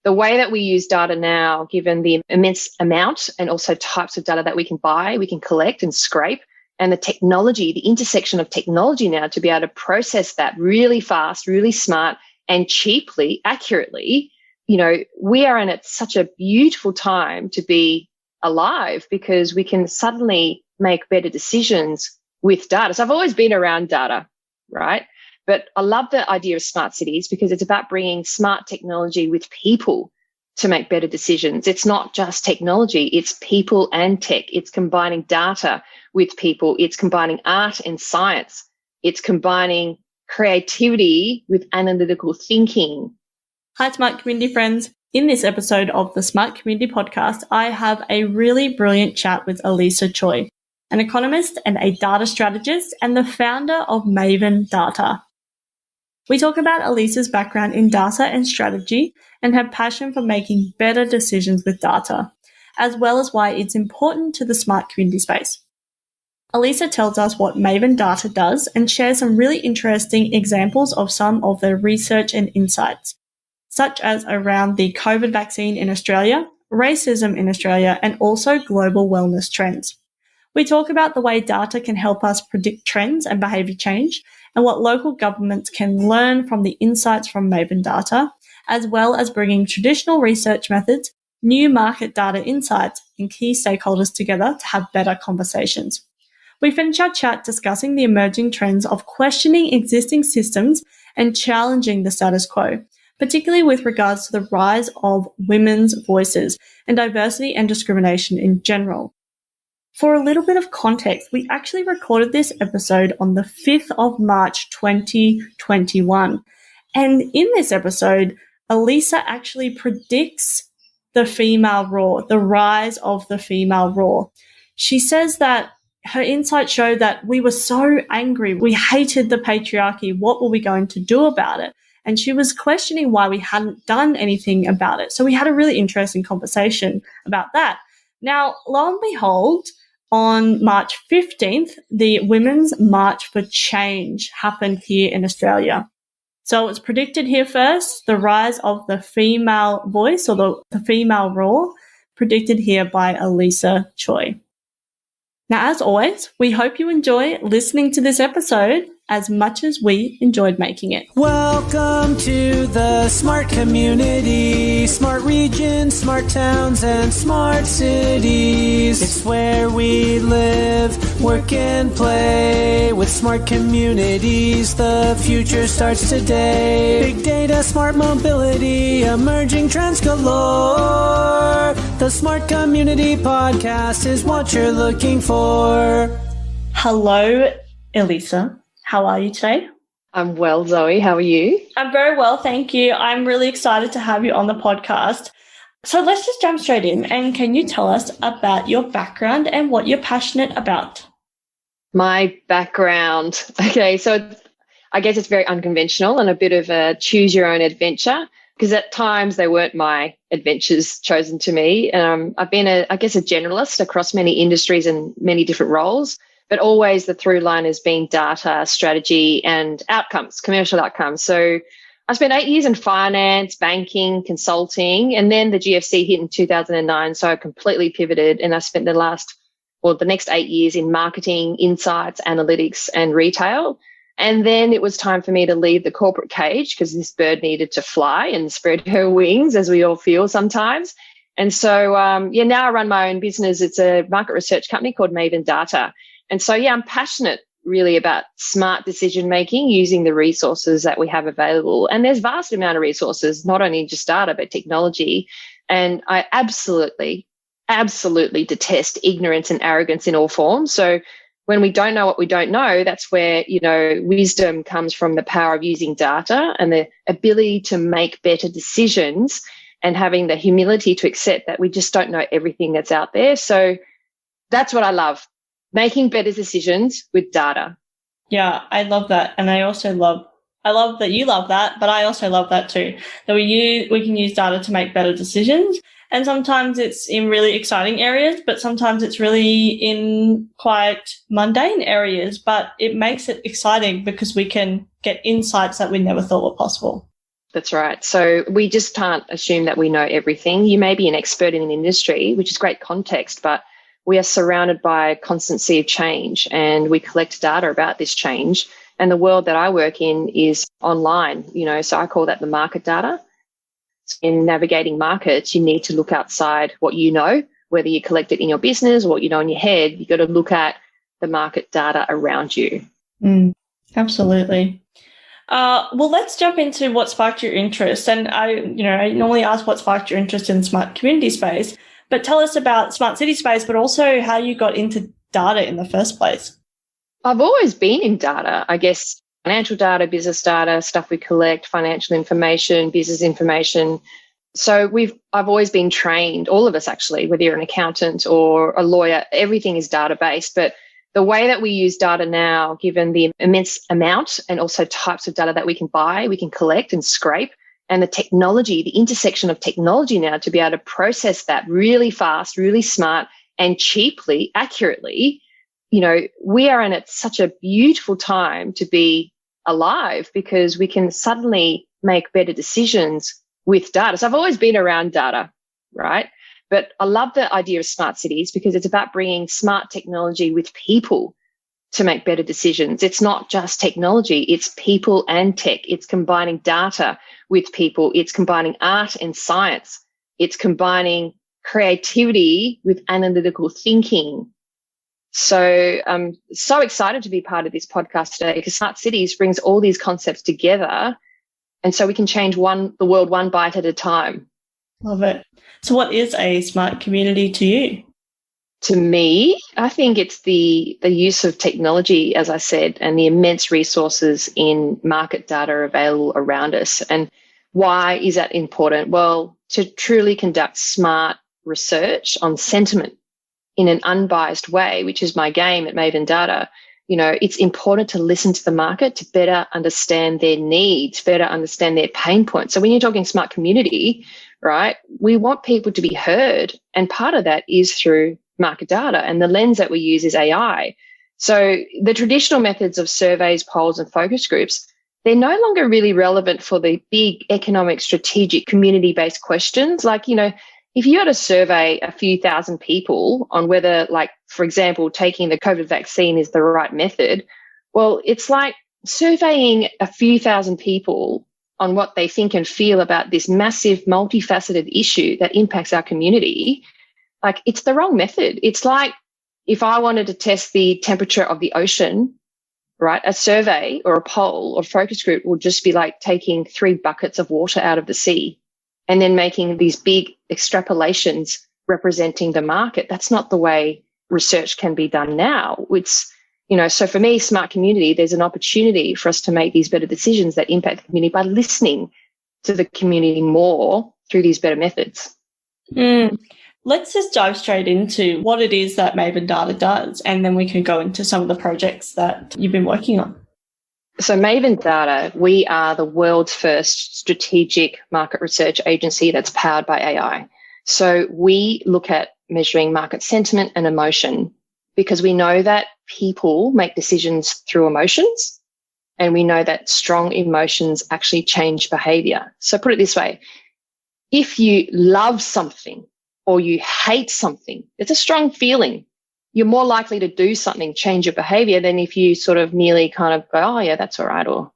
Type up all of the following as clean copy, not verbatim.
the way that we use data now, given the immense amount and also types of data that we can buy, we can collect and scrape, and the technology, the intersection of technology now to be able to process that really fast, really smart, and cheaply, accurately, we are in such a beautiful time to be alive because we can suddenly make better decisions with data. So I've always been around data, right? But I love the idea of smart cities because it's about bringing smart technology with people to make better decisions. It's not just technology, it's people and tech. It's combining data with people. It's combining art and science. It's combining creativity with analytical thinking. Hi, Smart Community friends. In this episode of the Smart Community Podcast, I have a really brilliant chat with Elisa Choy, an economist and a data strategist and the founder of Maven Data. We talk about Elisa's background in data and strategy and her passion for making better decisions with data, as well as why it's important to the smart community space. Elisa tells us what Maven Data does and shares some really interesting examples of some of their research and insights, such as around the COVID vaccine in Australia, racism in Australia, and also global wellness trends. We talk about the way data can help us predict trends and behaviour change, and what local governments can learn from the insights from Maven Data, as well as bringing traditional research methods, new market data insights, and key stakeholders together to have better conversations. We finish our chat discussing the emerging trends of questioning existing systems and challenging the status quo, particularly with regards to the rise of women's voices and diversity and discrimination in general. For a little bit of context, we actually recorded this episode on the 5th of March 2021. And in this episode, Elisa actually predicts the female raw, the rise of the female raw. She says that her insights show that we were so angry, we hated the patriarchy, what were we going to do about it? And she was questioning why we hadn't done anything about it. So we had a really interesting conversation about that. Now, lo and behold, on March 15th, the Women's March for Change happened here in Australia. So it's predicted here first, the rise of the female voice or the female raw, predicted here by Elisa Choy. Now, as always, we hope you enjoy listening to this episode as much as we enjoyed making it. Welcome to the smart community, smart regions, smart towns, and smart cities. It's where we live, work, and play. With smart communities, the future starts today. Big data, smart mobility, emerging trends galore. The Smart Community Podcast is what you're looking for. Hello, Elisa. How are you today? I'm well, Zoe. How are you? I'm very well, thank you. I'm really excited to have you on the podcast. So let's just jump straight in. And can you tell us about your background and what you're passionate about? My background. Okay, so I guess it's very unconventional and a bit of a choose your own adventure because at times they weren't my adventures chosen to me. I've been, a generalist across many industries and many different roles. But always the through line has been data, strategy, and outcomes, commercial outcomes. So I spent 8 years in finance, banking, consulting, and then the GFC hit in 2009. So I completely pivoted and I spent the next 8 years in marketing, insights, analytics, and retail. And then it was time for me to leave the corporate cage because this bird needed to fly and spread her wings, as we all feel sometimes. And so, now I run my own business. It's a market research company called Maven Data. And so, I'm passionate really about smart decision making using the resources that we have available. And there's vast amount of resources, not only just data, but technology. And I absolutely detest ignorance and arrogance in all forms. So when we don't know what we don't know, that's where, wisdom comes from the power of using data and the ability to make better decisions and having the humility to accept that we just don't know everything that's out there. So that's what I love. Making better decisions with data. Yeah, I love that. And I love that you love that, but I also love that too, that we can use data to make better decisions. And sometimes it's in really exciting areas, but sometimes it's really in quite mundane areas, but it makes it exciting because we can get insights that we never thought were possible. That's right. So we just can't assume that we know everything. You may be an expert in an industry, which is great context, but we are surrounded by a constant sea of change, and we collect data about this change. And the world that I work in is online, so I call that the market data. In navigating markets, you need to look outside what you know, whether you collect it in your business or what you know in your head. You've got to look at the market data around you. Absolutely. Well, let's jump into what sparked your interest. And I normally ask what sparked your interest in smart community space, but tell us about smart city space, but also how you got into data in the first place. I've always been in data, I guess, financial data, business data, stuff we collect, financial information, business information. So I've always been trained, all of us actually, whether you're an accountant or a lawyer, everything is data-based. But the way that we use data now, given the immense amount and also types of data that we can buy, we can collect and scrape, and the technology, the intersection of technology now to be able to process that really fast, really smart and cheaply, accurately, we are in such a beautiful time to be alive because we can suddenly make better decisions with data. So I've always been around data, right? But I love the idea of smart cities because it's about bringing smart technology with people to make better decisions. It's not just technology, it's people and tech. It's combining data with people. It's combining art and science. It's combining creativity with analytical thinking. So I'm so excited to be part of this podcast today because smart cities brings all these concepts together, and so we can change the world one bite at a time. Love it. So what is a smart community to you? To me, I think it's the use of technology, as I said, and the immense resources in market data available around us. And why is that important? Well, to truly conduct smart research on sentiment in an unbiased way, which is my game at Maven Data, it's important to listen to the market to better understand their needs, better understand their pain points. So when you're talking smart community, right, we want people to be heard. And part of that is through market data. And the lens that we use is AI. So the traditional methods of surveys, polls, and focus groups, they're no longer really relevant for the big economic, strategic, community-based questions. Like, if you had to survey a few thousand people on whether, like, for example, taking the COVID vaccine is the right method, well, it's like surveying a few thousand people on what they think and feel about this massive, multifaceted issue that impacts our community. Like, it's the wrong method. It's like if I wanted to test the temperature of the ocean, right, a survey or a poll or focus group will just be like taking 3 buckets of water out of the sea and then making these big extrapolations representing the market. That's not the way research can be done now. It's, so for me, smart community, there's an opportunity for us to make these better decisions that impact the community by listening to the community more through these better methods. Let's just dive straight into what it is that Maven Data does, and then we can go into some of the projects that you've been working on. So Maven Data, we are the world's first strategic market research agency that's powered by AI. So we look at measuring market sentiment and emotion because we know that people make decisions through emotions, and we know that strong emotions actually change behavior. So put it this way, if you love something or you hate something, it's a strong feeling. You're more likely to do something, change your behavior, than if you sort of merely kind of go, oh, yeah, that's all right, or,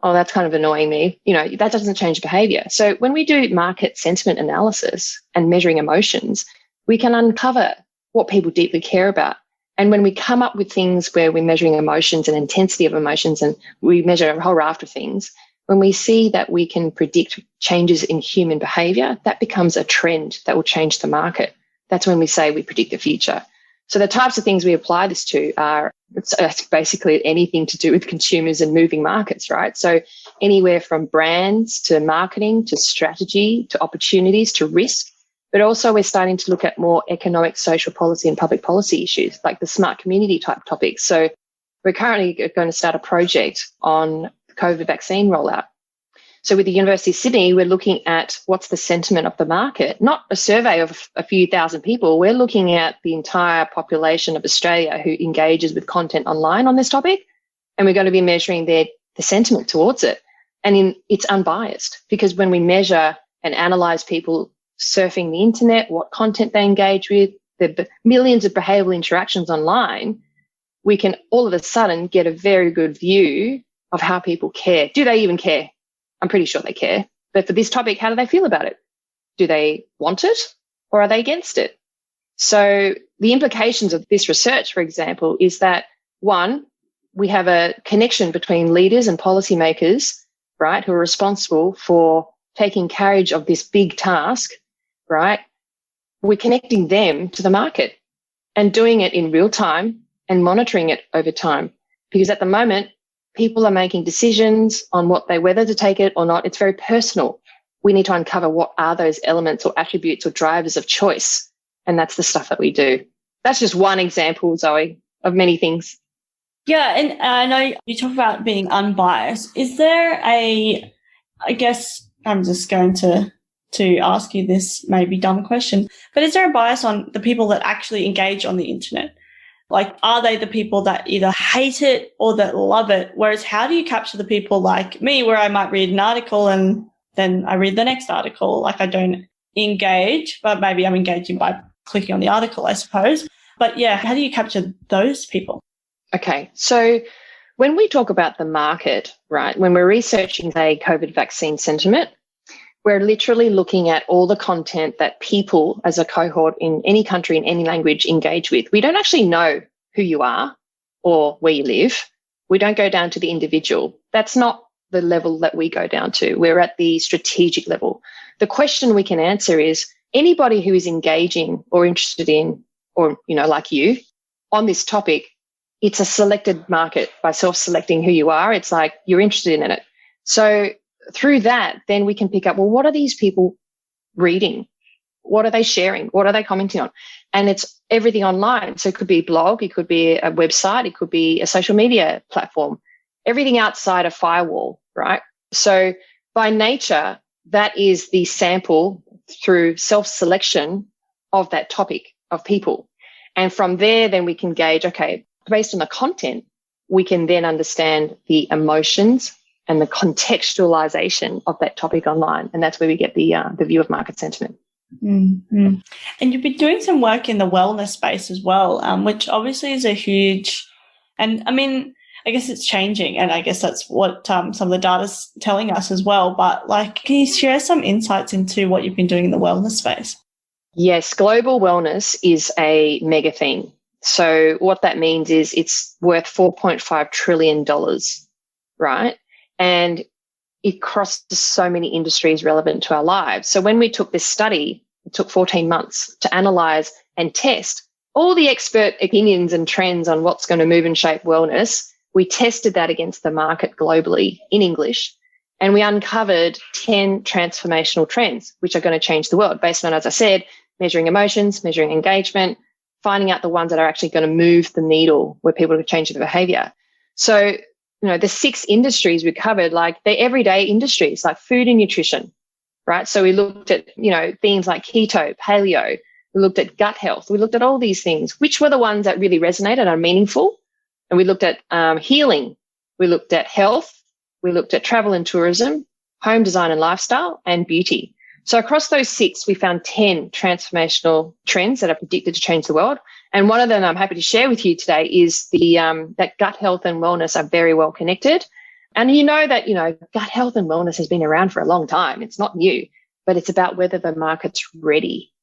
oh, that's kind of annoying me. That doesn't change behavior. So when we do market sentiment analysis and measuring emotions, we can uncover what people deeply care about. And when we come up with things where we're measuring emotions and intensity of emotions, and we measure a whole raft of things, when we see that we can predict changes in human behavior, that becomes a trend that will change the market. That's when we say we predict the future. So the types of things we apply this to are it's basically anything to do with consumers and moving markets, right? So anywhere from brands to marketing to strategy to opportunities to risk, but also we're starting to look at more economic, social policy and public policy issues like the smart community type topics. So we're currently going to start a project on the COVID vaccine rollout. So with the University of Sydney, we're looking at what's the sentiment of the market, not a survey of a few thousand people. We're looking at the entire population of Australia who engages with content online on this topic, and we're going to be measuring the sentiment towards it. And it's unbiased, because when we measure and analyze people surfing the internet, what content they engage with, the millions of behavioral interactions online, we can all of a sudden get a very good view of how people care. Do they even care? I'm pretty sure they care. But for this topic, how do they feel about it? Do they want it or are they against it? So the implications of this research, for example, is that, one, we have a connection between leaders and policymakers, right, who are responsible for taking carriage of this big task, right? We're connecting them to the market and doing it in real time and monitoring it over time. Because at the moment, people are making decisions on whether to take it or not. It's very personal. We need to uncover what are those elements or attributes or drivers of choice. And that's the stuff that we do. That's just one example, Zoe, of many things. Yeah, and I know you talk about being unbiased. Is there I guess I'm just going to ask you this maybe dumb question, but is there a bias on the people that actually engage on the internet? Like, are they the people that either hate it or that love it? Whereas how do you capture the people like me, where I might read an article and then I read the next article? Like, I don't engage, but maybe I'm engaging by clicking on the article, I suppose. But yeah, how do you capture those people? Okay, so when we talk about the market, right, when we're researching, say, COVID vaccine sentiment, we're literally looking at all the content that people as a cohort in any country, in any language, engage with. We don't actually know who you are or where you live. We don't go down to the individual. That's not the level that we go down to. We're at the strategic level. The question we can answer is, anybody who is engaging or interested in, or, like you, on this topic, it's a selected market by self-selecting who you are. It's like you're interested in it. So through that, then we can pick up, well, what are these people reading? What are they sharing? What are they commenting on? And it's everything online. So it could be a blog, it could be a website, it could be a social media platform, everything outside a firewall, right? So by nature, that is the sample through self-selection of that topic of people. And from there, then we can gauge, okay, based on the content, we can then understand the emotions and the contextualization of that topic online. And that's where we get the view of market sentiment. Mm-hmm. And you've been doing some work in the wellness space as well, which obviously is a huge, and I mean, I guess it's changing, and I guess that's what some of the data's telling us as well. But can you share some insights into what you've been doing in the wellness space? Yes, global wellness is a mega theme. So what that means is it's worth $4.5 trillion, right? And it crosses so many industries relevant to our lives. So when we took this study, it took 14 months to analyze and test all the expert opinions and trends on what's going to move and shape wellness. We tested that against the market globally in English, and we uncovered 10 transformational trends, which are going to change the world based on, as I said, measuring emotions, measuring engagement, finding out the ones that are actually going to move the needle where people are changing their behavior. So, the 6 industries we covered, like they're everyday industries, like food and nutrition, right? So we looked at, themes like keto, paleo. We looked at gut health. We looked at all these things, which were the ones that really resonated and are meaningful. And we looked at healing. We looked at health. We looked at travel and tourism, home design and lifestyle, and beauty. So across those 6, we found 10 transformational trends that are predicted to change the world. And one of them I'm happy to share with you today is that gut health and wellness are very well connected. And that, gut health and wellness has been around for a long time. It's not new, but it's about whether the market's ready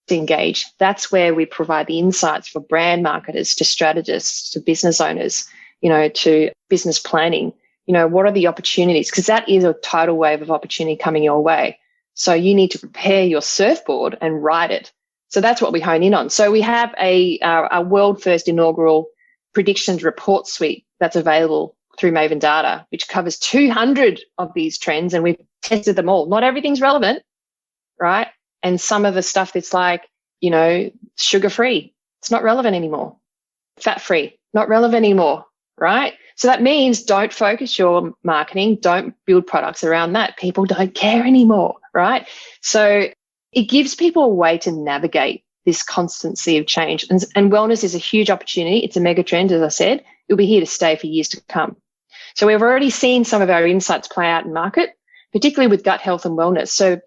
to engage. That's where we provide the insights for brand marketers, to strategists, to business owners, to business planning. What are the opportunities? Because that is a tidal wave of opportunity coming your way. So you need to prepare your surfboard and ride it. So that's what we hone in on. So we have a world first inaugural predictions report suite that's available through Maven Data, which covers 200 of these trends, and we've tested them all. Not everything's relevant, right? And some of the stuff that's like, sugar-free, it's not relevant anymore. Fat-free, not relevant anymore, right? So that means don't focus your marketing, don't build products around that. People don't care anymore, right? So it gives people a way to navigate this constant sea of change. And wellness is a huge opportunity. It's a mega trend, as I said. It'll be here to stay for years to come. So we've already seen some of our insights play out in market, particularly with gut health and wellness. So,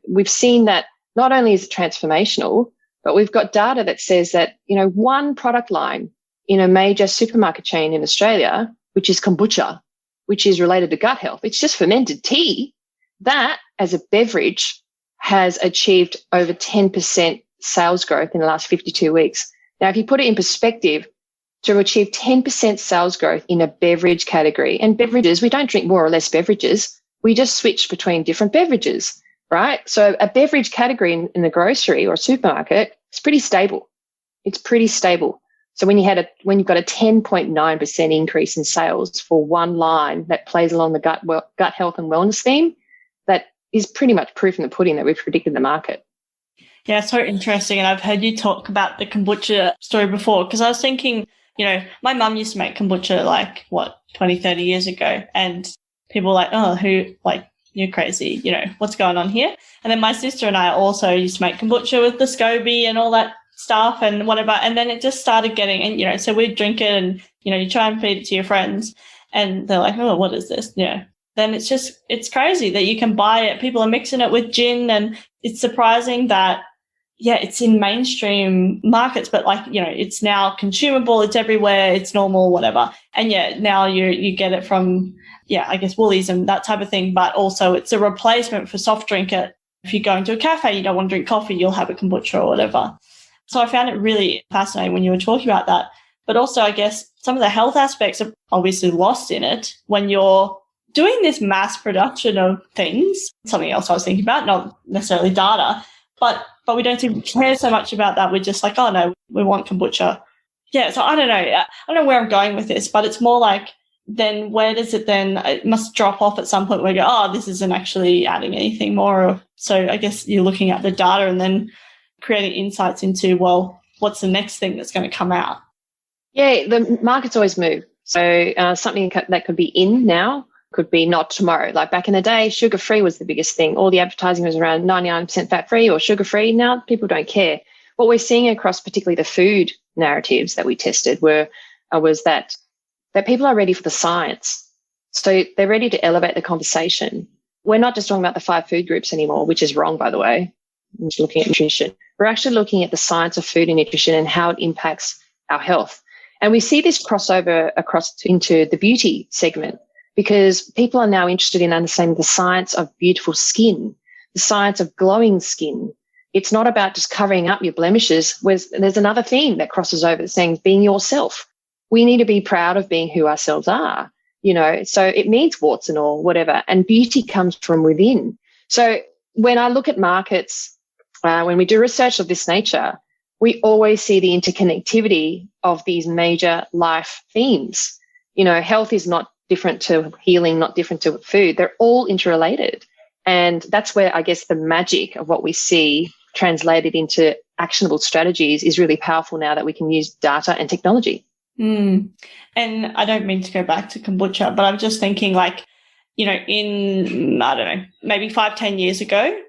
we've seen that not only is it transformational, but we've got data that says that, one product line in a major supermarket chain in Australia, which is Kombucha, which is related to gut health, it's just fermented tea, that as a beverage has achieved over 10% sales growth in the last 52 weeks. Now, if you put it in perspective, to achieve 10% sales growth in a beverage category, and beverages, we don't drink more or less beverages, we just switch between different beverages, right? So a beverage category in the grocery or supermarket is pretty stable. It's pretty stable. So when you've got a 10.9% increase in sales for one line that plays along the gut health and wellness theme, that is pretty much proof in the pudding that we've predicted the market. Yeah, so interesting. And I've heard you talk about the kombucha story before, because I was thinking, my mum used to make kombucha 20, 30 years ago, and people were like, oh, you're crazy, what's going on here? And then my sister and I also used to make kombucha with the SCOBY and all that stuff and whatever. And then it just started getting, and, so we'd drink it and, you try and feed it to your friends and they're like, oh, what is this? Then it's crazy that you can buy it. People are mixing it with gin, and it's surprising that, it's in mainstream markets, but it's now consumable, it's everywhere, it's normal, whatever. And now you get it from, I guess Woolies and that type of thing, but also it's a replacement for soft drink. If you go into a cafe, you don't want to drink coffee, you'll have a kombucha or whatever. So I found it really fascinating when you were talking about that. But also, I guess some of the health aspects are obviously lost in it when you're doing this mass production of things. Something else I was thinking about, not necessarily data, but we don't seem to care so much about that. We're just like, oh no, we want kombucha. Yeah, so I don't know. I don't know where I'm going with this, but it's more like, then where does it then, it must drop off at some point where you go, oh, this isn't actually adding anything more. So I guess you're looking at the data and then creating insights into, well, what's the next thing that's going to come out? Yeah, the markets always move. So something that could be in now could be not tomorrow. Like back in the day, sugar-free was the biggest thing. All the advertising was around 99% fat-free or sugar-free. Now people don't care. What we're seeing across particularly the food narratives that we tested was that people are ready for the science. So they're ready to elevate the conversation. We're not just talking about the 5 food groups anymore, which is wrong, by the way. We're just looking at nutrition. We're actually looking at the science of food and nutrition and how it impacts our health. And we see this crossover into the beauty segment, because people are now interested in understanding the science of beautiful skin, the science of glowing skin. It's not about just covering up your blemishes. There's another theme that crosses over saying being yourself. We need to be proud of being who ourselves are, so it means warts and all, whatever. And beauty comes from within. So when I look at markets, when we do research of this nature, we always see the interconnectivity of these major life themes. Health is not different to healing, not different to food. They're all interrelated. And that's where I guess the magic of what we see translated into actionable strategies is really powerful now that we can use data and technology. And I don't mean to go back to kombucha, but I'm just thinking in, I don't know, maybe 5-10 years ago,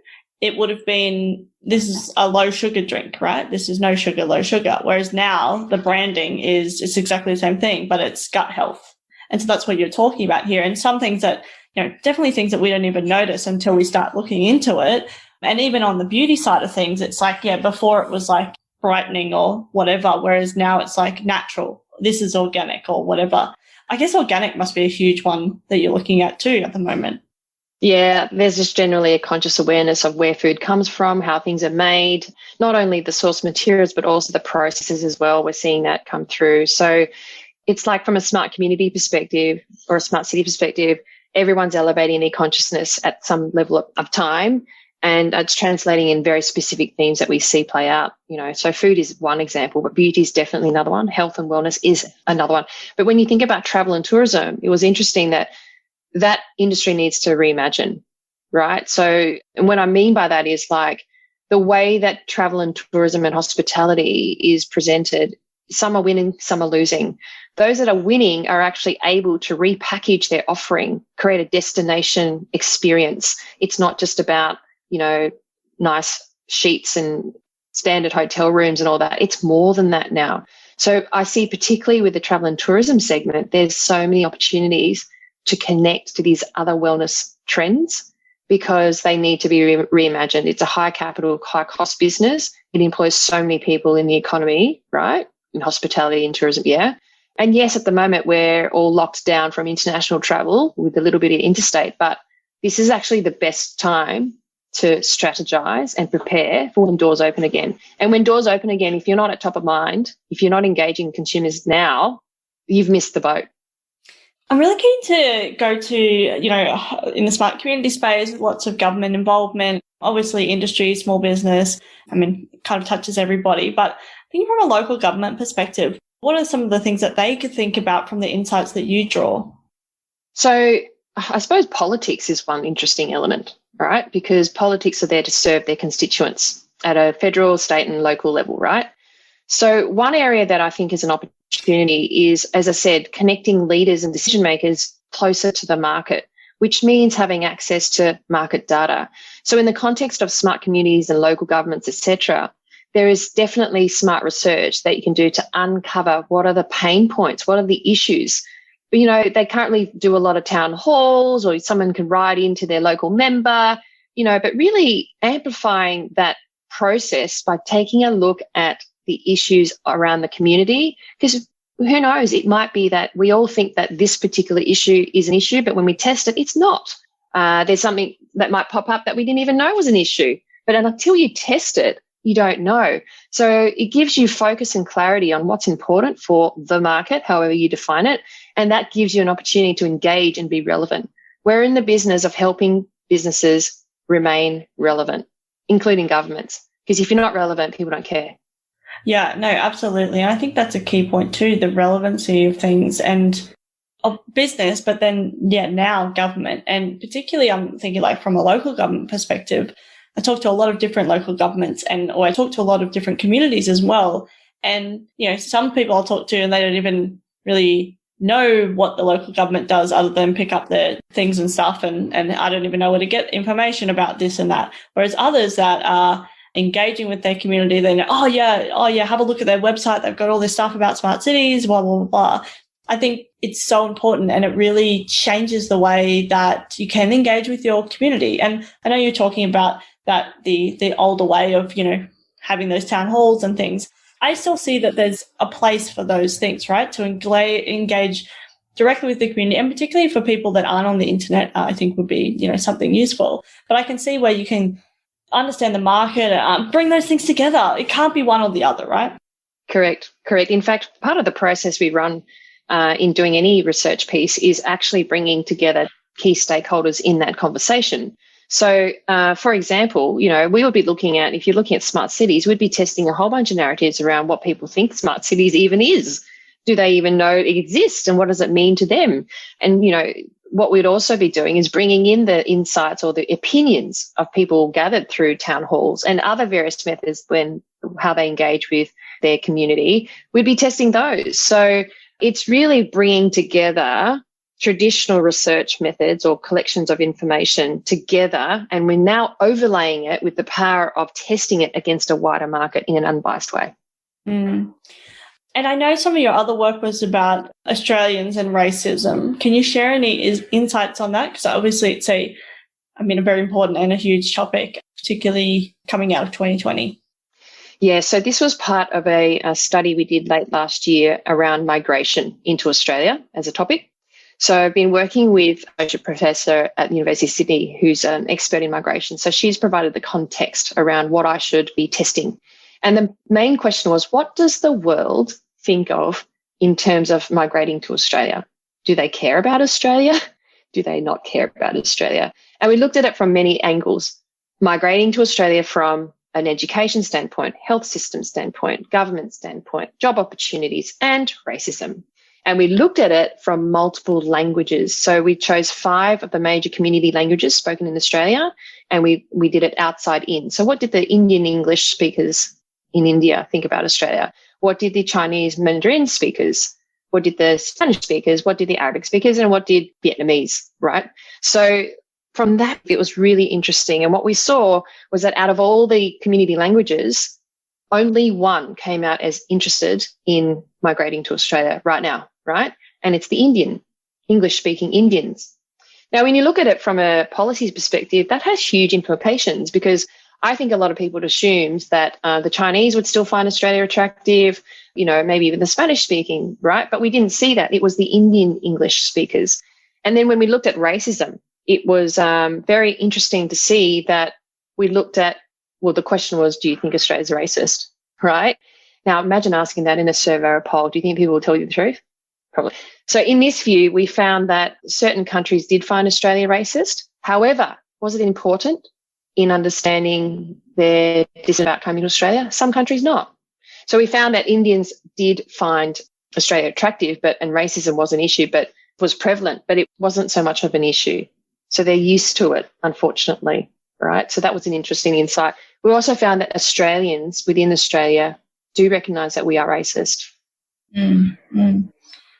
it would have been, this is a low sugar drink, right? This is no sugar, low sugar. Whereas now the branding it's exactly the same thing, but it's gut health. And so that's what you're talking about here. And some things that, definitely things that we don't even notice until we start looking into it. And even on the beauty side of things, it's like, before it was like brightening or whatever, whereas now it's like natural. This is organic or whatever. I guess organic must be a huge one that you're looking at too at the moment. Yeah, there's just generally a conscious awareness of where food comes from, how things are made, not only the source materials, but also the processes as well. We're seeing that come through. So it's like from a smart community perspective or a smart city perspective, everyone's elevating their consciousness at some level of time, and it's translating in very specific themes that we see play out. So food is one example, but beauty is definitely another one. Health and wellness is another one. But when you think about travel and tourism, it was interesting that industry needs to reimagine, right? So, and what I mean by that is like the way that travel and tourism and hospitality is presented, some are winning, some are losing. Those that are winning are actually able to repackage their offering, create a destination experience. It's not just about, nice sheets and standard hotel rooms and all that. It's more than that now. So I see particularly with the travel and tourism segment, there's so many opportunities to connect to these other wellness trends because they need to be reimagined. It's a high capital, high cost business. It employs so many people in the economy, right? In hospitality and tourism, yeah. And yes, at the moment, we're all locked down from international travel with a little bit of interstate, but this is actually the best time to strategize and prepare for when doors open again. And when doors open again, if you're not at top of mind, if you're not engaging consumers now, you've missed the boat. I'm really keen to go to, in the smart community space, lots of government involvement, obviously industry, small business. I mean, it kind of touches everybody. But thinking from a local government perspective, what are some of the things that they could think about from the insights that you draw? So I suppose politics is one interesting element, right? Because politics are there to serve their constituents at a federal, state and local level, right? So one area that I think is an opportunity is, as I said, connecting leaders and decision makers closer to the market, which means having access to market data. So in the context of smart communities and local governments, etc., there is definitely smart research that you can do to uncover what are the pain points, what are the issues. But, they currently do a lot of town halls, or someone can write into their local member, but really amplifying that process by taking a look at the issues around the community. Because who knows, it might be that we all think that this particular issue is an issue, but when we test it, it's not. There's something that might pop up that we didn't even know was an issue. But until you test it, you don't know. So it gives you focus and clarity on what's important for the market, however you define it, and that gives you an opportunity to engage and be relevant. We're in the business of helping businesses remain relevant, including governments, because if you're not relevant, people don't care. Yeah, no, absolutely. And I think that's a key point too, the relevancy of things and of business, but then, now government. And particularly I'm thinking like from a local government perspective, I talk to a lot of different local governments or I talk to a lot of different communities as well. And, some people I'll talk to and they don't even really know what the local government does other than pick up their things and stuff. And I don't even know where to get information about this and that. Whereas others that are engaging with their community, they know, oh yeah, have a look at their website. They've got all this stuff about smart cities, blah, blah, blah. I think it's so important and it really changes the way that you can engage with your community. And I know you're talking about that the older way of, having those town halls and things. I still see that there's a place for those things, right? To engage directly with the community, and particularly for people that aren't on the internet, I think would be, something useful. But I can see where you can understand the market, bring those things together. It can't be one or the other, right? Correct. In fact, part of the process we run in doing any research piece is actually bringing together key stakeholders in that conversation. So, for example, we would be looking at, if you're looking at smart cities, we'd be testing a whole bunch of narratives around what people think smart cities even is. Do they even know it exists and what does it mean to them? And, what we'd also be doing is bringing in the insights or the opinions of people gathered through town halls and other various methods how they engage with their community. We'd be testing those. So it's really bringing together traditional research methods or collections of information together, and we're now overlaying it with the power of testing it against a wider market in an unbiased way. Mm. And I know some of your other work was about Australians and racism. Can you share any insights on that? Because obviously it's a very important and a huge topic, particularly coming out of 2020. Yeah, so this was part of a study we did late last year around migration into Australia as a topic. So I've been working with an associate professor at the University of Sydney who's an expert in migration. So she's provided the context around what I should be testing. And the main question was, what does the world think of in terms of migrating to Australia? Do they care about Australia? Do they not care about Australia? And we looked at it from many angles, migrating to Australia from an education standpoint, health system standpoint, government standpoint, job opportunities, and racism. And we looked at it from multiple languages. So we chose 5 of the major community languages spoken in Australia, and we did it outside in. So what did the Indian English speakers in India think about Australia? What did the Chinese Mandarin speakers? What did the Spanish speakers? What did the Arabic speakers? And what did Vietnamese, right? So from that, it was really interesting. And what we saw was that out of all the community languages, only one came out as interested in migrating to Australia right now, right? And it's the Indian. English-speaking Indians. Now, when you look at it from a policies perspective, that has huge implications because I think a lot of people assumed that the Chinese would still find Australia attractive, maybe even the Spanish-speaking, right? But we didn't see that. It was the Indian English speakers. And then when we looked at racism, it was very interesting to see that we looked at, well, the question was, do you think Australia's racist, right? Now, imagine asking that in a survey or a poll. Do you think people will tell you the truth? Probably. So in this view, we found that certain countries did find Australia racist. However, was it important in understanding their decision about coming to Australia? Some countries not. So we found that Indians did find Australia attractive, and racism was an issue, but was prevalent, but it wasn't so much of an issue. So they're used to it, unfortunately, right? So that was an interesting insight. We also found that Australians within Australia do recognise that we are racist.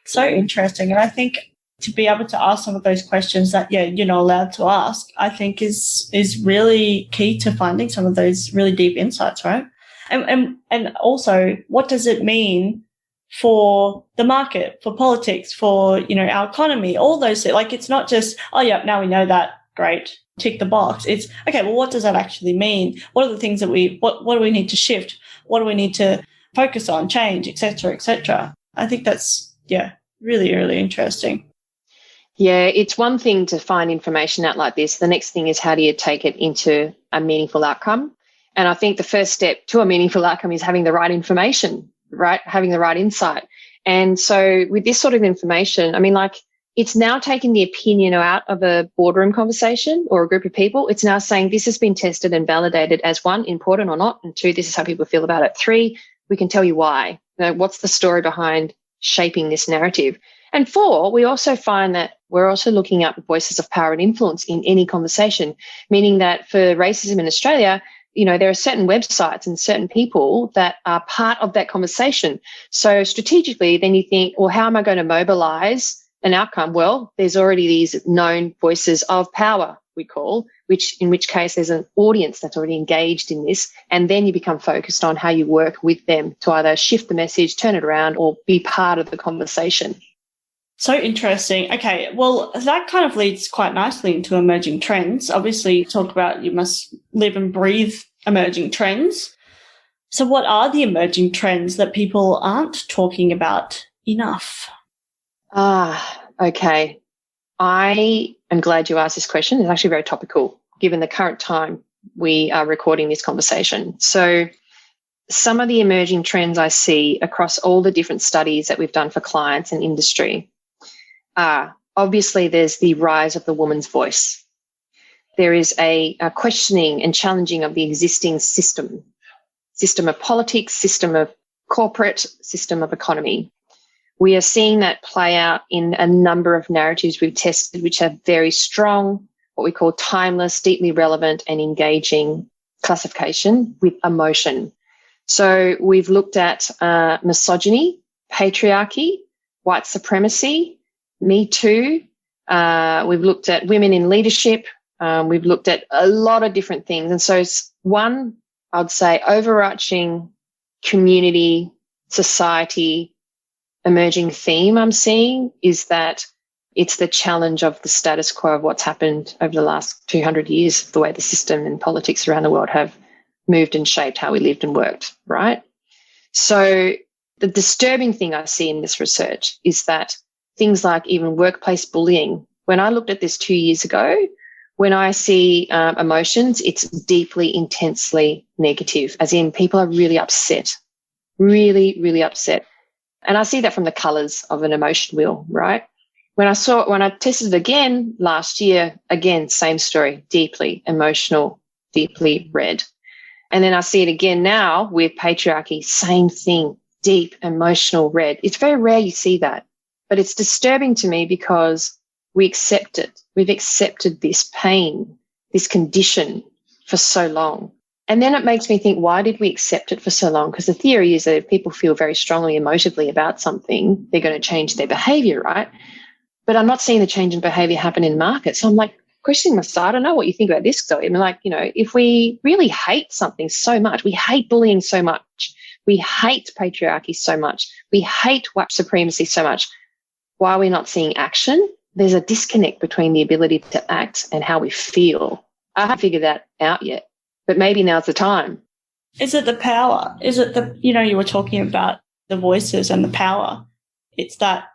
So interesting. And I think to be able to ask some of those questions that, you're not allowed to ask, I think is really key to finding some of those really deep insights, right? And also, what does it mean for the market, for politics, for, our economy, all those things? Like, it's not just, oh, yeah, now we know that, great, tick the box. It's, okay, well, what does that actually mean? What are the things that what do we need to shift? What do we need to focus on, change, et cetera, et cetera? I think that's, really, really interesting. Yeah, it's one thing to find information out like this. The next thing is, how do you take it into a meaningful outcome? And I think the first step to a meaningful outcome is having the right information, right? Having the right insight. And so with this sort of information, it's now taking the opinion out of a boardroom conversation or a group of people. It's now saying this has been tested and validated as 1, important or not, and 2, this is how people feel about it. 3, we can tell you why. What's the story behind shaping this narrative? And 4, we also find that we're also looking at voices of power and influence in any conversation, meaning that for racism in Australia, there are certain websites and certain people that are part of that conversation. So strategically, then you think, well, how am I going to mobilize an outcome? Well, there's already these known voices of power, we call, in which case there's an audience that's already engaged in this. And then you become focused on how you work with them to either shift the message, turn it around, or be part of the conversation. So interesting. Okay, well, that kind of leads quite nicely into emerging trends. Obviously, you talk about you must live and breathe emerging trends. So what are the emerging trends that people aren't talking about enough? Okay. I am glad you asked this question. It's actually very topical, given the current time we are recording this conversation. So some of the emerging trends I see across all the different studies that we've done for clients and industry are, obviously, there's the rise of the woman's voice. There is a questioning and challenging of the existing system of politics, system of corporate, system of economy. We are seeing that play out in a number of narratives we've tested, which have very strong, what we call timeless, deeply relevant and engaging classification with emotion. So we've looked at misogyny, patriarchy, white supremacy, Me Too. We've looked at women in leadership. We've looked at a lot of different things. And so one, I'd say, overarching community, society, emerging theme I'm seeing is that it's the challenge of the status quo of what's happened over the last 200 years, the way the system and politics around the world have moved and shaped how we lived and worked, right? So the disturbing thing I see in this research is that things like even workplace bullying, when I looked at this 2 years ago, when I see emotions, it's deeply, intensely negative, as in people are really upset, really, really upset. And I see that from the colours of an emotion wheel, right? When I tested it again last year, again, same story, deeply emotional, deeply red. And then I see it again now with patriarchy, same thing, deep, emotional red. It's very rare you see that, but it's disturbing to me because we accept it. We've accepted this pain, this condition for so long. And then it makes me think, why did we accept it for so long? Because the theory is that if people feel very strongly emotively about something, they're going to change their behaviour, right? But I'm not seeing the change in behaviour happen in the market. So I'm like questioning myself. I don't know what you think about this, Zoe. I mean, if we really hate something so much, we hate bullying so much, we hate patriarchy so much, we hate white supremacy so much, why are we not seeing action? there's a disconnect between the ability to act and how we feel. I haven't figured that out yet, but maybe now's the time. Is it the power? Is it the, you were talking about the voices and the power. It's that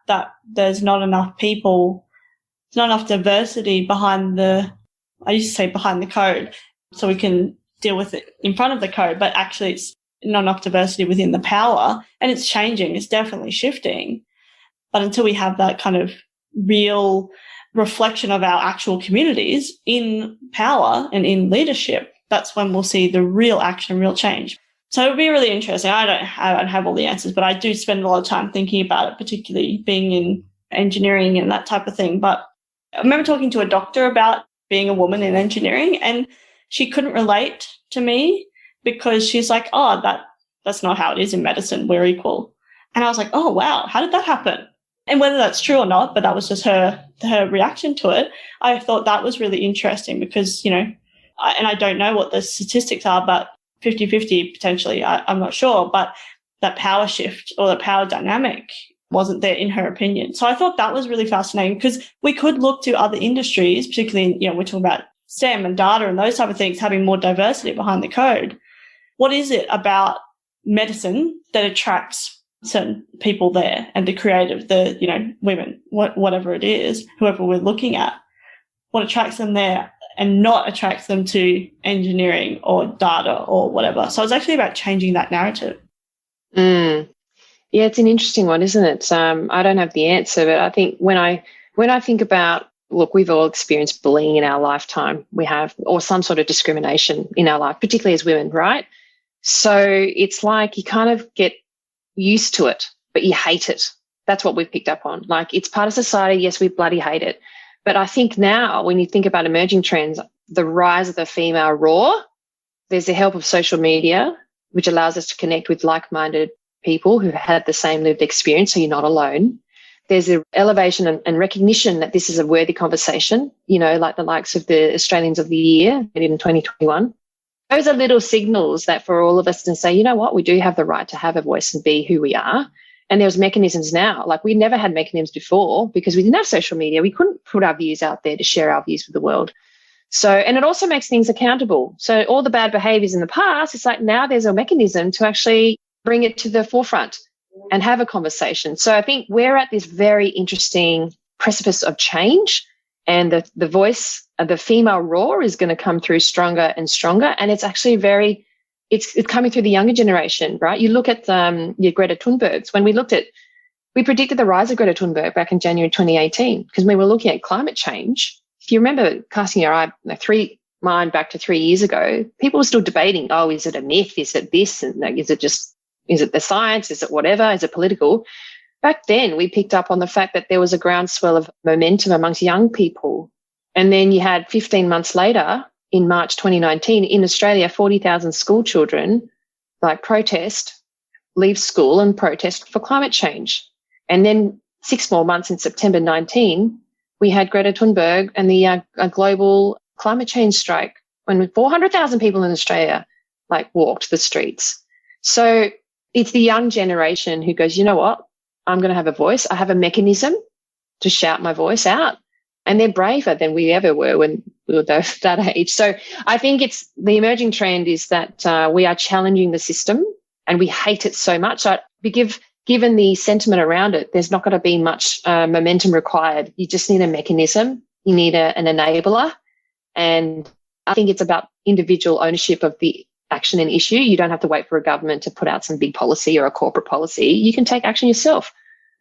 there's not enough people, there's not enough diversity behind I used to say behind the code, so we can deal with it in front of the code, but actually it's not enough diversity within the power, and it's changing, it's definitely shifting. But until we have that kind of real reflection of our actual communities in power and in leadership, that's when we'll see the real action, real change. So it would be really interesting. I don't have all the answers, but I do spend a lot of time thinking about it, particularly being in engineering and that type of thing. But I remember talking to a doctor about being a woman in engineering, and she couldn't relate to me because she's like, oh, that's not how it is in medicine. We're equal. And I was like, oh, wow, how did that happen? And whether that's true or not, but that was just her reaction to it. I thought that was really interesting because, and I don't know what the statistics are, but 50-50 potentially, I'm not sure, but that power shift or the power dynamic wasn't there in her opinion. So I thought that was really fascinating because we could look to other industries, particularly, we're talking about STEM and data and those type of things, having more diversity behind the code. What is it about medicine that attracts certain people there and the creative, women, whatever it is, whoever we're looking at, what attracts them there and not attracts them to engineering or data or whatever. So it's actually about changing that narrative. Yeah, it's an interesting one, isn't it? I don't have the answer, but I think when I think about, look, we've all experienced bullying in our lifetime. We have, or some sort of discrimination in our life, particularly as women, right? So it's like you kind of get used to it, but you hate it. That's what we've picked up on. Like, it's part of society. Yes, we bloody hate it. But I think now when you think about emerging trends, the rise of the female roar, there's the help of social media, which allows us to connect with like-minded people who had the same lived experience, so you're not alone. There's an elevation and recognition that this is a worthy conversation, like the likes of the Australians of the Year in 2021. Those are little signals that for all of us to say, you know what, we do have the right to have a voice and be who we are. And there's mechanisms now, like we never had mechanisms before because we didn't have social media. We couldn't put our views out there to share our views with the world. So, and it also makes things accountable. So all the bad behaviors in the past, it's like now there's a mechanism to actually bring it to the forefront and have a conversation. So I think we're at this very interesting precipice of change, and the voice of the female roar is going to come through stronger and stronger. And it's actually it's coming through the younger generation, right? You look at your Greta Thunbergs. When we predicted the rise of Greta Thunberg back in January 2018 because we were looking at climate change. If you remember casting your mind back to 3 years ago, people were still debating, oh, is it a myth? Is it this? And is it the science? Is it whatever? Is it political? Back then, we picked up on the fact that there was a groundswell of momentum amongst young people. And then you had 15 months later, in March 2019, in Australia, 40,000 school children leave school and protest for climate change. And then 6 more months in September 19, we had Greta Thunberg and the global climate change strike when 400,000 people in Australia walked the streets. So it's the young generation who goes, you know what, I'm going to have a voice. I have a mechanism to shout my voice out. And they're braver than we ever were when we were that age. So I think it's the emerging trend is that we are challenging the system and we hate it so much. Given the sentiment around it, there's not going to be much momentum required. You just need a mechanism. You need an enabler. And I think it's about individual ownership of the action and issue. You don't have to wait for a government to put out some big policy or a corporate policy. You can take action yourself.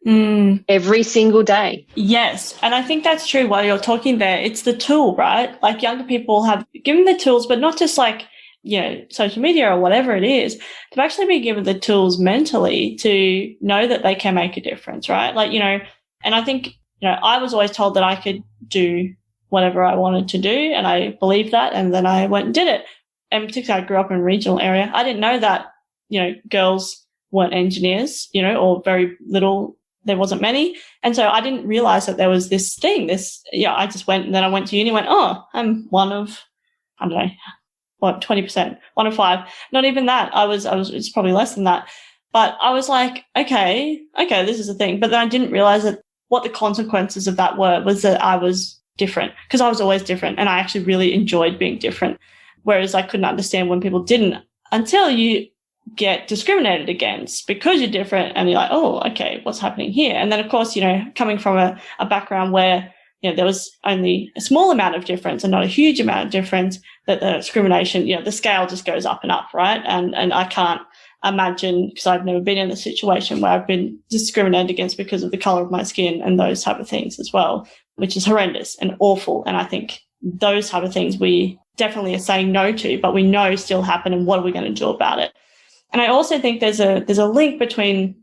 Every single day. Yes. And I think that's true while you're talking there. It's the tool, right? Like younger people have given the tools, but not just social media or whatever it is. They've actually been given the tools mentally to know that they can make a difference, right? And I think, I was always told that I could do whatever I wanted to do, and I believed that, and then I went and did it. And particularly I grew up in a regional area. I didn't know that, girls weren't engineers, or very little. There wasn't many. And so I didn't realize that there was this thing, I just went, and then I went to uni and went, oh, I'm one of, 20%, 1 of 5. Not even that. It's probably less than that. But I was like, okay, this is a thing. But then I didn't realize that what the consequences of that were was that I was different, because I was always different and I actually really enjoyed being different. Whereas I couldn't understand when people didn't, until you get discriminated against because you're different and you're like, oh, okay, what's happening here? And then, of course, coming from a background where, there was only a small amount of difference and not a huge amount of difference, that the discrimination, the scale just goes up and up, right? And I can't imagine, because I've never been in a situation where I've been discriminated against because of the color of my skin and those type of things as well, which is horrendous and awful. And I think those type of things we definitely are saying no to, but we know still happen, and what are we going to do about it? And I also think there's a link between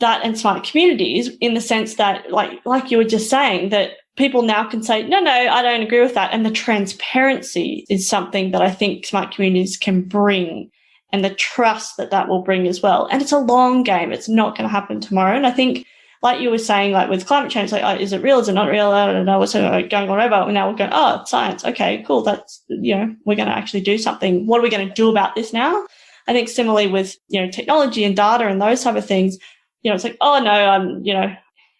that and smart communities, in the sense that, like you were just saying, that people now can say, no, I don't agree with that. And the transparency is something that I think smart communities can bring, and the trust that will bring as well. And it's a long game. It's not going to happen tomorrow. And I think, like you were saying, like with climate change, is it real? Is it not real? I don't know what's going on, whatever. And now we're going, oh, it's science. Okay, cool. That's, we're going to actually do something. What are we going to do about this now? I think similarly with, technology and data and those type of things, it's like, oh no,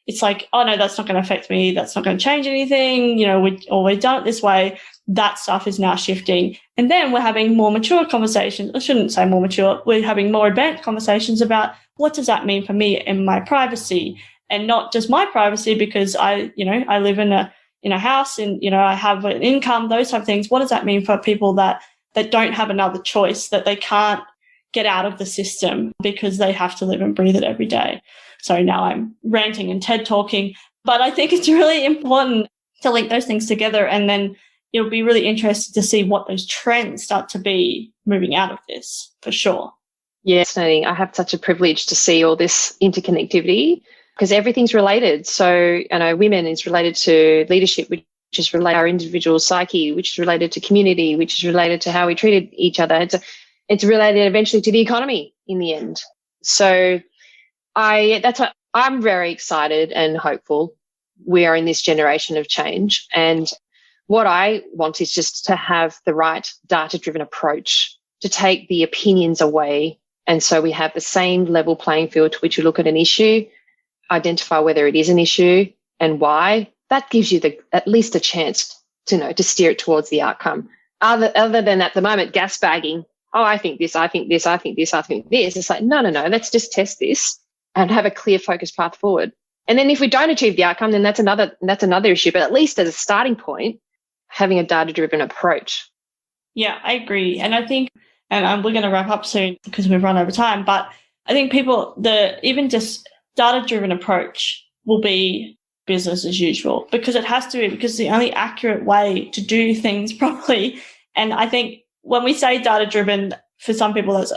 it's like, oh no, that's not going to affect me. That's not going to change anything. We've done it this way. That stuff is now shifting. And then we're having more mature conversations. I shouldn't say more mature. We're having more advanced conversations about what does that mean for me and my privacy, and not just my privacy, because I live in a house and, I have an income, those type of things. What does that mean for people that don't have another choice, that they can't get out of the system because they have to live and breathe it every day? So now I'm ranting and TED talking, but I think it's really important to link those things together, and then it'll be really interesting to see what those trends start to be moving out of this, for sure. Yeah, fascinating. I have such a privilege to see all this interconnectivity, because everything's related. So, women is related to leadership, which is related to our individual psyche, which is related to community, which is related to how we treated each other. It's related eventually to the economy in the end. So that's what I'm very excited and hopeful. We are in this generation of change. And what I want is just to have the right data-driven approach to take the opinions away. And so we have the same level playing field to which we look at an issue, identify whether it is an issue and why. That gives you at least a chance to steer it towards the outcome. Other than at the moment, gas bagging. Oh, I think this, I think this, I think this, I think this. It's like, no, let's just test this and have a clear focused path forward. And then if we don't achieve the outcome, then that's another issue. But at least as a starting point, having a data-driven approach. Yeah, I agree. And I think, and we're going to wrap up soon because we've run over time, but I think even just data-driven approach will be business as usual, because it has to be, because it's the only accurate way to do things properly. And I think when we say data-driven, for some people that's,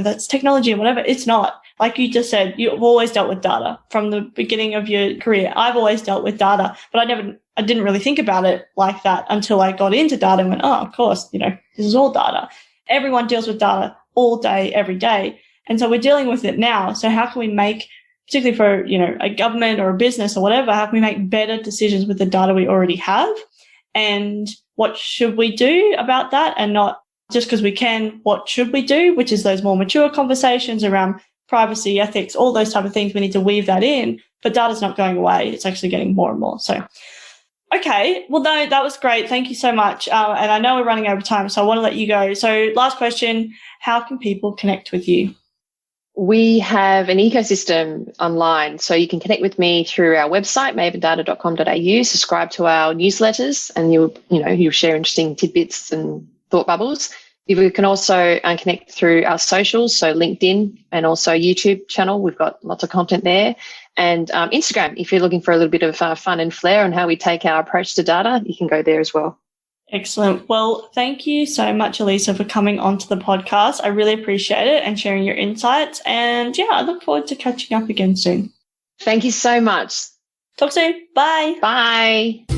that's technology and whatever. It's not. Like you just said, you've always dealt with data from the beginning of your career. I've always dealt with data, but I didn't really think about it like that until I got into data and went, oh, of course, this is all data. Everyone deals with data all day, every day. And so we're dealing with it now. So how can we make, particularly for, a government or a business or whatever, how can we make better decisions with the data we already have? And what should we do about that? And not just because we can, what should we do? Which is those more mature conversations around privacy, ethics, all those type of things. We need to weave that in, but data's not going away. It's actually getting more and more. So, okay. Well, no, that was great. Thank you so much. And I know we're running over time, so I want to let you go. So last question, how can people connect with you? We have an ecosystem online, so you can connect with me through our website, mavendata.com.au, subscribe to our newsletters, and you'll share interesting tidbits and thought bubbles. You can also connect through our socials, so LinkedIn and also YouTube channel. We've got lots of content there. And Instagram, if you're looking for a little bit of fun and flair on how we take our approach to data, you can go there as well. Excellent. Well, thank you so much, Elisa, for coming onto the podcast. I really appreciate it and sharing your insights. And I look forward to catching up again soon. Thank you so much. Talk soon. Bye. Bye.